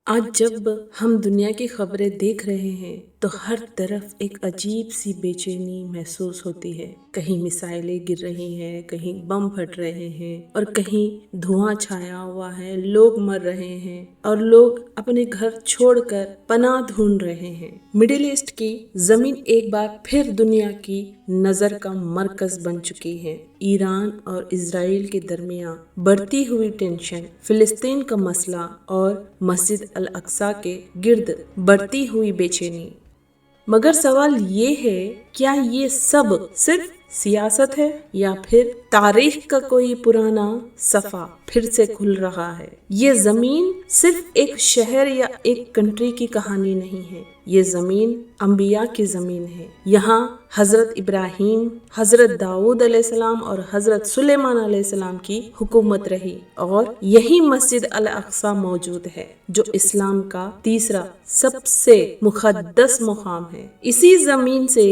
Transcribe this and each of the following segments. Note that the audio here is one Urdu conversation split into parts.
آج جب ہم دنیا کی خبریں دیکھ رہے ہیں تو ہر طرف ایک عجیب سی بے چینی محسوس ہوتی ہے۔ کہیں میزائلیں گر رہی ہیں، کہیں بم پھٹ رہے ہیں اور کہیں دھواں چھایا ہوا ہے، لوگ مر رہے ہیں اور لوگ اپنے گھر چھوڑ کر پناہ ڈھونڈ رہے ہیں۔ مڈل ایسٹ کی زمین ایک بار پھر دنیا کی نظر کا مرکز بن چکی ہے۔ ایران اور اسرائیل کے درمیان بڑھتی ہوئی ٹینشن، فلسطین کا مسئلہ اور مسجد الاقصی کے گرد بڑھتی ہوئی بے چینی۔ مگر سوال یہ ہے، کیا یہ سب صرف سیاست ہے یا پھر تاریخ کا کوئی پرانا صفحہ پھر سے کھل رہا ہے؟ یہ زمین صرف ایک شہر یا ایک کنٹری کی کہانی نہیں ہے، یہ زمین انبیاء کی زمین ہے۔ یہاں حضرت ابراہیم، حضرت داؤد علیہ السلام اور حضرت سلیمان علیہ السلام کی حکومت رہی اور یہی مسجد الاقصی موجود ہے جو اسلام کا تیسرا سب سے مقدس مقام ہے۔ اسی زمین سے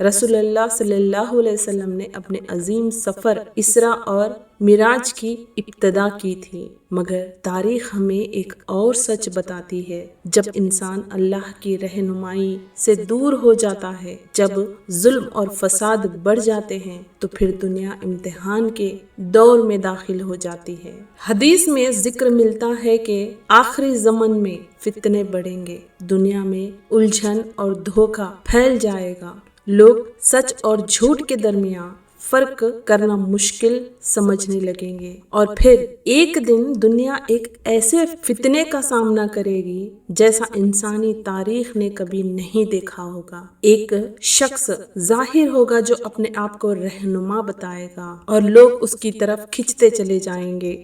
رسول اللہ صلی اللہ علیہ وسلم نے اپنے عظیم سفر اسراء اور معراج کی ابتدا کی تھی۔ مگر تاریخ ہمیں ایک اور سچ بتاتی ہے، جب انسان اللہ کی رہنمائی سے دور ہو جاتا ہے، جب ظلم اور فساد بڑھ جاتے ہیں تو پھر دنیا امتحان کے دور میں داخل ہو جاتی ہے۔ حدیث میں ذکر ملتا ہے کہ آخری زمن میں فتنے بڑھیں گے، دنیا میں الجھن اور دھوکہ پھیل جائے گا، لوگ سچ اور جھوٹ کے درمیان فرق کرنا مشکل سمجھنے لگیں گے، اور پھر ایک دن دنیا ایک ایسے فتنے کا سامنا کرے گی جیسا انسانی تاریخ نے کبھی نہیں دیکھا ہوگا۔ ایک شخص ظاہر ہوگا جو اپنے آپ کو رہنما بتائے گا اور لوگ اس کی طرف کھنچتے چلے جائیں گے،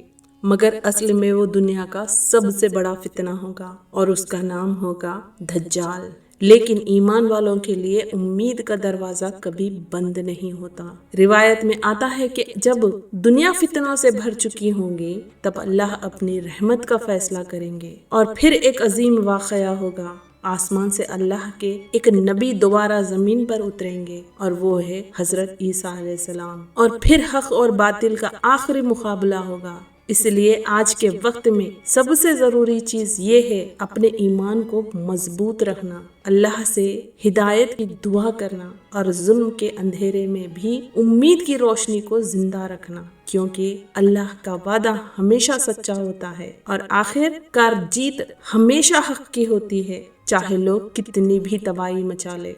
مگر اصل میں وہ دنیا کا سب سے بڑا فتنہ ہوگا اور اس کا نام ہوگا دجال۔ لیکن ایمان والوں کے لیے امید کا دروازہ کبھی بند نہیں ہوتا۔ روایت میں آتا ہے کہ جب دنیا فتنوں سے بھر چکی ہوگی تب اللہ اپنی رحمت کا فیصلہ کریں گے اور پھر ایک عظیم واقعہ ہوگا۔ آسمان سے اللہ کے ایک نبی دوبارہ زمین پر اتریں گے اور وہ ہے حضرت عیسیٰ علیہ السلام، اور پھر حق اور باطل کا آخری مقابلہ ہوگا۔ اس لیے آج کے وقت میں سب سے ضروری چیز یہ ہے اپنے ایمان کو مضبوط رکھنا، اللہ سے ہدایت کی دعا کرنا اور ظلم کے اندھیرے میں بھی امید کی روشنی کو زندہ رکھنا، کیونکہ اللہ کا وعدہ ہمیشہ سچا ہوتا ہے اور آخر کار جیت ہمیشہ حق کی ہوتی ہے، چاہے لوگ کتنی بھی تباہی مچا لے۔